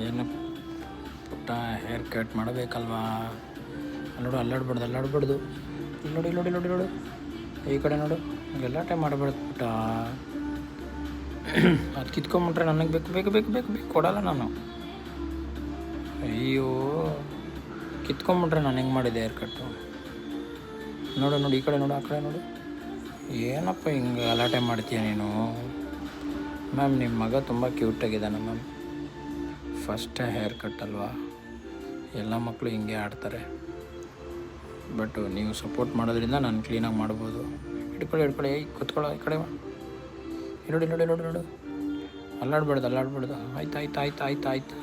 ಏನು ಪುಟ್ಟ hair cut ಮಾಡಬೇಕಲ್ವಾ? ನೋಡು, ಅಲ್ಲಾಡ್ಬಾರ್ದು. ಇಲ್ಲಿ ನೋಡು, ಈ ಕಡೆ ನೋಡು. ಗಲಾಟೆ ಮಾಡಬಾರ್ದು ಪುಟ್ಟ. ಅದು ಕಿತ್ಕೊಂಬಿಟ್ರೆ ನನಗೆ ಬೇಕು ಕೊಡಲ್ಲ ನಾನು. ಅಯ್ಯೋ, ಕಿತ್ಕೊಂಬಿಟ್ರೆ ನಾನು ಹೆಂಗೆ ಮಾಡಿದೆ ಹೇರ್ ಕಟ್ಟು? ನೋಡು, ಈ ಕಡೆ ನೋಡು, ಆ ಕಡೆ ನೋಡು. ಏನಪ್ಪ ಹಿಂಗೆ ಗಲಾಟೆ ಮಾಡ್ತೀಯ ನೀನು? ಮ್ಯಾಮ್, ನಿಮ್ಮ ಮಗ ತುಂಬ ಕ್ಯೂಟಾಗಿದ್ದಾನೆ ಮ್ಯಾಮ್. ಫಸ್ಟ್ ಹೇರ್ ಕಟ್ ಅಲ್ವಾ, ಎಲ್ಲ ಮಕ್ಕಳು ಹಿಂಗೆ ಆಡ್ತಾರೆ. ಬಟ್ ನೀವು ಸಪೋರ್ಟ್ ಮಾಡೋದ್ರಿಂದ ನಾನು ಕ್ಲೀನಾಗಿ ಮಾಡ್ಬೋದು. ಹಿಡ್ಕೊಳ್ಳಿ, ಕೂತ್ಕೊಳ್ಳೋ, ಈ ಕಡೆ ನೋಡು. ಅಲ್ಲಾಡ್ಬಾರ್ದು. ಆಯ್ತು.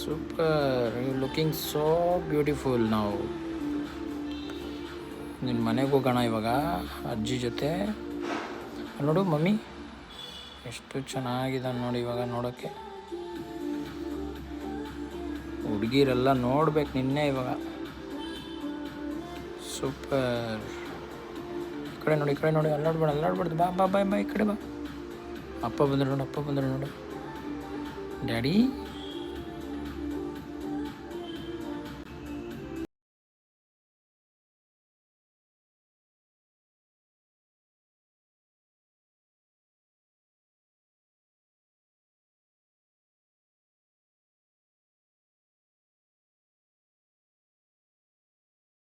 Super, you looking so beautiful. ನಾವು ನಿನ್ನ ಮನೆಗೆ ಹೋಗೋಣ ಇವಾಗ ಅಜ್ಜಿ ಜೊತೆ. ನೋಡು ಮಮ್ಮಿ ಎಷ್ಟು ಚೆನ್ನಾಗಿದ್ದಾನೆ ನೋಡಿ ಇವಾಗ ನೋಡೋಕ್ಕೆ. ಹುಡುಗಿರೆಲ್ಲ ನೋಡ್ಬೇಕು ನಿನ್ನೆ ಇವಾಗ. ಸೂಪರ್. ಈ ಕಡೆ ನೋಡಿ, ಅಲ್ಲಾಡ್ಬಾರ್ದು. ಬಾ ಈ ಕಡೆ ಬಾ. ಅಪ್ಪ ಬಂದರು ನೋಡು. ಡ್ಯಾಡಿ